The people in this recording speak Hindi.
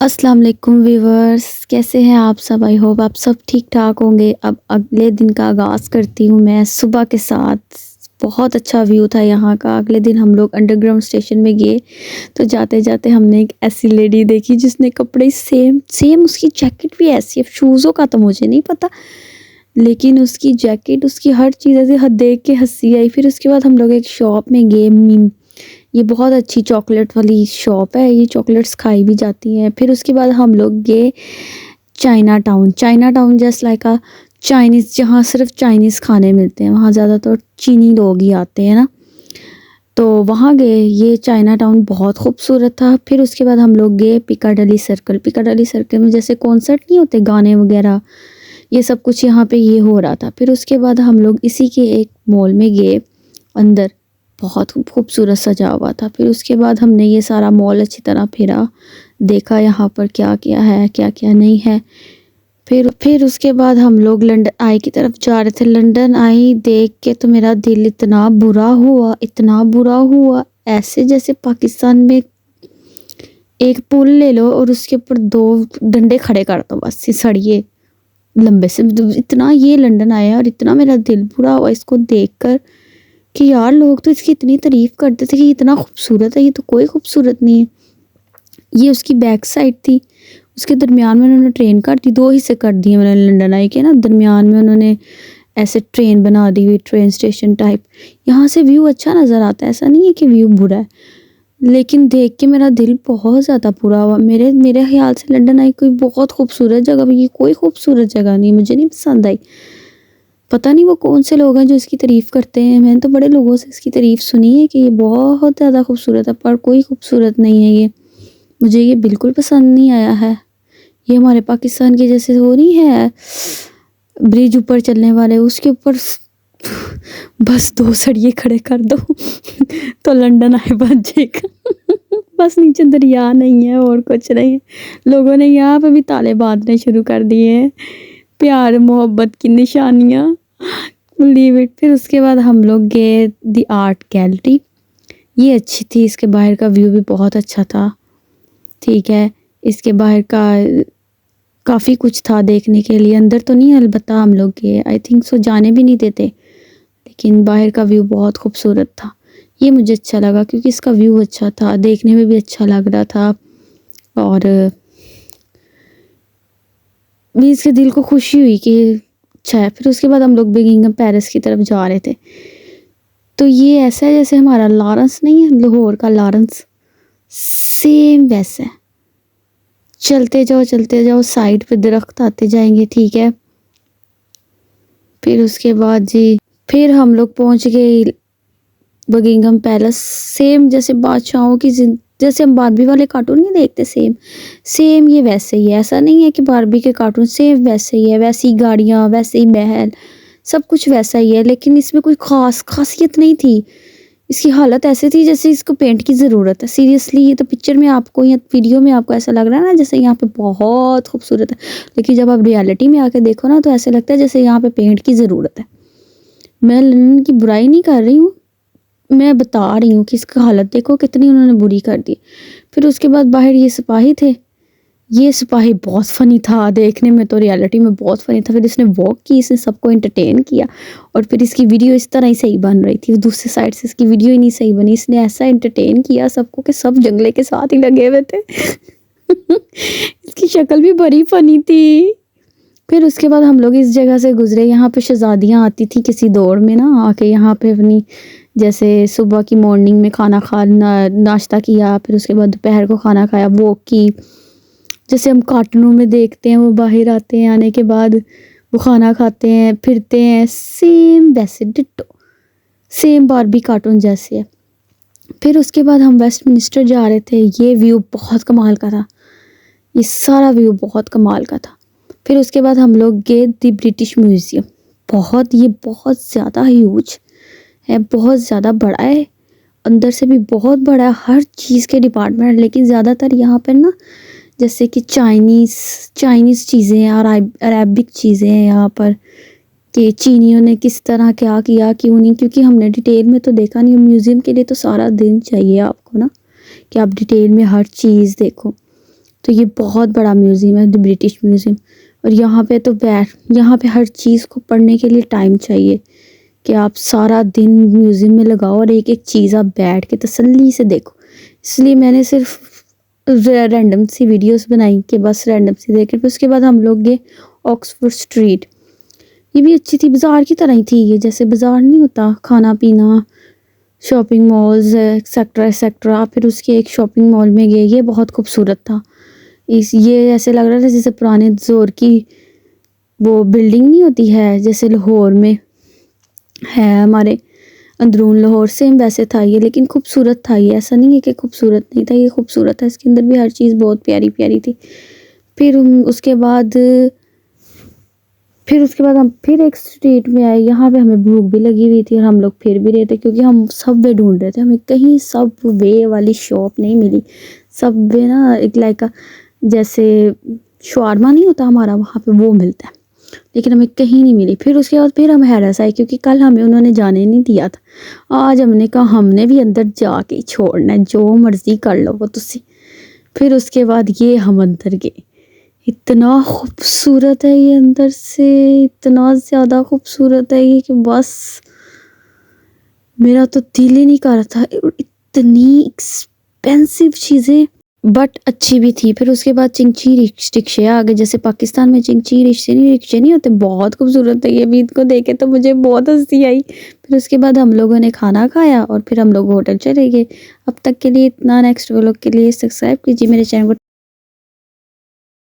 अस्सलाम वालेकुम व्यूवर्स, कैसे हैं आप सब। आई होप आप सब ठीक ठाक होंगे। अब अगले दिन का आगाज़ करती हूँ मैं सुबह के साथ। बहुत अच्छा व्यू था यहाँ का। अगले दिन हम लोग अंडरग्राउंड स्टेशन में गए तो जाते जाते हमने एक ऐसी लेडी देखी जिसने कपड़े सेम सेम, उसकी जैकेट भी ऐसी है। शूज़ों का तो मुझे नहीं पता, लेकिन उसकी जैकेट, उसकी हर चीज़ ऐसे देख के हंसी आई। फिर उसके बाद हम लोग एक शॉप में गए। ये बहुत अच्छी चॉकलेट वाली शॉप है, ये चॉकलेट्स खाई भी जाती हैं। फिर उसके बाद हम लोग गए China town. China town just like a Chinese, जहाँ सिर्फ चाइनीज़ खाने मिलते हैं। वहाँ ज़्यादातर चीनी लोग ही आते हैं ना, तो वहाँ गए। ये चाइना टाउन बहुत खूबसूरत था। फिर उसके बाद हम लोग गए पिकाडेली सर्कल। पिकाडेली सर्कल में जैसे कॉन्सर्ट नहीं होते, गाने वगैरह, ये सब कुछ यहाँ पे ये हो रहा था। फिर उसके बाद हम लोग इसी के एक मॉल में गए अंदर। बहुत खूबसूरत सजा हुआ था। फिर उसके बाद हमने ये सारा मॉल अच्छी तरह फिरा, देखा यहाँ पर क्या क्या है क्या क्या नहीं है। फिर उसके बाद हम लोग लंदन आई की तरफ जा रहे थे। लंदन आई देख के तो मेरा दिल इतना बुरा हुआ, इतना बुरा हुआ, ऐसे जैसे पाकिस्तान में एक पुल ले लो और उसके ऊपर दो डंडे खड़े कर दो, बस सड़िए लंबे से। इतना ये लंदन आया और इतना मेरा दिल बुरा हुआ इसको देखकर कि यार, लोग तो इसकी इतनी तारीफ करते थे कि इतना खूबसूरत है, ये तो कोई खूबसूरत नहीं है। ये उसकी बैक साइड थी, उसके दरमियान में उन्होंने ट्रेन कर दी, दो हिस्से कर दिए मैंने लंदन आई के ना। दरमियान में उन्होंने ऐसे ट्रेन बना दी हुई, ट्रेन स्टेशन टाइप। यहाँ से व्यू अच्छा नज़र आता है, ऐसा नहीं है कि व्यू बुरा है, लेकिन देख के मेरा दिल बहुत ज़्यादा बुरा हुआ। मेरे मेरे ख्याल से लंदन आई कोई बहुत खूबसूरत जगह, ये कोई खूबसूरत जगह नहीं, मुझे नहीं पसंद आई। पता नहीं वो कौन से लोग हैं जो इसकी तारीफ़ करते हैं। मैंने तो बड़े लोगों से इसकी तारीफ़ सुनी है कि ये बहुत ज़्यादा खूबसूरत है, पर कोई खूबसूरत नहीं है ये। मुझे ये बिल्कुल पसंद नहीं आया है। ये हमारे पाकिस्तान के जैसे वो नहीं है, ब्रिज ऊपर चलने वाले, उसके ऊपर बस दो सरिये खड़े कर दो तो लंदन आए बन जाएगा बस नीचे दरिया नहीं है और कुछ नहीं है। लोगों ने यहाँ पे भी ताले बांधने शुरू कर दिए हैं, प्यार मोहब्बत की निशानियाँ। Leave it. फिर उसके बाद हम लोग गए दी आर्ट गैलरी। ये अच्छी थी, इसके बाहर का व्यू भी बहुत अच्छा था। ठीक है, इसके बाहर का काफ़ी कुछ था देखने के लिए। अंदर तो नहीं, अलबत्ता हम लोग गए, आई थिंक सो जाने भी नहीं देते, लेकिन बाहर का व्यू बहुत खूबसूरत था। ये मुझे अच्छा लगा क्योंकि इसका व्यू अच्छा था, देखने में भी अच्छा लग रहा था और भी इसके दिल को खुशी हुई कि अच्छा है। फिर उसके बाद हम लोग बकिंगम पैलेस की तरफ जा रहे थे। तो ये ऐसा है जैसे हमारा लॉरेंस नहीं है, लाहौर का लॉरेंस, सेम वैसा है। चलते जाओ, साइड पे दरख्त आते जाएंगे। ठीक है, फिर उसके बाद जी, फिर हम लोग पहुंच गए बकिंगम पैलेस। सेम जैसे बादशाहों की जैसे हम बारबी वाले कार्टून नहीं देखते, सेम सेम ये वैसे ही है। ऐसा नहीं है कि बारबी के कार्टून, सेम वैसे ही है, वैसी गाड़ियाँ, वैसे ही महल, सब कुछ वैसा ही है। लेकिन इसमें कोई खासियत नहीं थी। इसकी हालत ऐसे थी जैसे इसको पेंट की ज़रूरत है। सीरियसली, ये तो पिक्चर में आपको या वीडियो में आपको ऐसा लग रहा है ना जैसे यहाँ पे बहुत खूबसूरत है, लेकिन जब आप रियलिटी में आके देखो ना तो ऐसे लगता है जैसे यहाँ पे पेंट की ज़रूरत है। मैं लंदन की बुराई नहीं कर रही हूँ, मैं बता रही हूँ कि इसकी हालत देखो कितनी उन्होंने बुरी कर दी। फिर उसके बाद बाहर ये सिपाही थे। ये सिपाही बहुत फ़नी था देखने में, तो रियलिटी में बहुत फ़नी था। फिर इसने वॉक की, इसने सबको एंटरटेन किया और फिर इसकी वीडियो इस तरह ही सही बन रही थी। दूसरी साइड से इसकी वीडियो ही नहीं सही बनी। इसने ऐसा एंटरटेन किया सबको कि सब जंगले के साथ ही लगे हुए थे इसकी शक्ल भी बड़ी फ़नी थी। फिर उसके बाद हम लोग इस जगह से गुजरे, यहाँ पे शहजादियाँ आती थी किसी दौड़ में ना, आके यहाँ पे अपनी जैसे सुबह की मॉर्निंग में खाना खाना, नाश्ता किया, फिर उसके बाद दोपहर को खाना खाया, वॉक की, जैसे हम कार्टूनों में देखते हैं। वो बाहर आते हैं, आने के बाद वो खाना खाते हैं, फिरते हैं, सेम वैसे डिट्टो, सेम बारबी कार्टून जैसे है। फिर उसके बाद हम वेस्टमिनिस्टर जा रहे थे। ये व्यू बहुत कमाल का था, ये सारा व्यू बहुत कमाल का था। फिर उसके बाद हम लोग गए दी ब्रिटिश म्यूज़ियम। ये बहुत ज़्यादा ह्यूज है, बहुत ज़्यादा बड़ा है, अंदर से भी बहुत बड़ा है, हर चीज़ के डिपार्टमेंट। लेकिन ज़्यादातर यहाँ पर ना जैसे कि चाइनीज़ चीज़ें हैं और अरेबिक चीज़ें हैं यहाँ पर, कि चीनियों ने किस तरह क्या किया क्यों नहीं, क्योंकि हमने डिटेल में तो देखा नहीं। म्यूज़ियम के लिए तो सारा दिन चाहिए आपको ना, कि आप डिटेल में हर चीज़ देखो। तो तो ये बहुत बड़ा म्यूज़ियम है, द ब्रिटिश म्यूज़ियम। और यहाँ पे हर चीज़ को पढ़ने के लिए टाइम चाहिए कि आप सारा दिन म्यूज़ियम में लगाओ और एक एक चीज़ आप बैठ के तसल्ली से देखो। इसलिए मैंने सिर्फ रैंडम सी वीडियोस बनाई कि बस रैंडम सी देख फिर उसके बाद हम लोग गए ऑक्सफोर्ड स्ट्रीट। ये भी अच्छी थी, बाज़ार की तरह ही थी ये, जैसे बाज़ार नहीं होता, खाना पीना, शॉपिंग मॉल्स एक्सेट्रा एक्सेट्रा। फिर उसके एक शॉपिंग मॉल में गए, ये बहुत खूबसूरत था। ये ऐसे लग रहा था जैसे पुराने दौर की वो बिल्डिंग नहीं होती है जैसे लाहौर में है, हमारे अंदरून लाहौर, सेम वैसे था ये, लेकिन खूबसूरत था ये। ऐसा नहीं है कि खूबसूरत नहीं था, ये खूबसूरत था, इसके अंदर भी हर चीज़ बहुत प्यारी प्यारी थी। फिर उसके बाद हम फिर एक स्ट्रीट में आए, यहाँ पे हमें भूख भी लगी हुई थी और हम लोग फिर भी रहे थे क्योंकि हम सबवे ढूंढ रहे थे, हमें कहीं सबवे वाली शॉप नहीं मिली। सबवे ना एक लाइक जैसे शवारमा नहीं होता हमारा, वहाँ पे वो मिलता है, लेकिन हमें कहीं नहीं मिली। फिर उसके बाद फिर हम हैरस आए क्योंकि कल हमें उन्होंने जाने नहीं दिया था, आज हमने कहा हमने भी अंदर जाके ही छोड़ना है, जो मर्ज़ी कर लो वो तुसी। फिर उसके बाद ये हम अंदर गए, इतना खूबसूरत है ये, अंदर से इतना ज़्यादा खूबसूरत है ये कि बस मेरा तो दिल ही नहीं कर रहा था। इतनी एक्सपेंसिव चीज़ें बट अच्छी भी थी। फिर उसके बाद चिंची रिक्शे आ गए, जैसे पाकिस्तान में चिंची रिक्शे नहीं होते, बहुत खूबसूरत है ये भी, इनको देखे तो मुझे बहुत हंसी आई। फिर उसके बाद हम लोगों ने खाना खाया और फिर हम लोग होटल चले गए। अब तक के लिए इतना, नेक्स्ट व्लॉग के लिए सब्सक्राइब कीजिए मेरे चैनल को।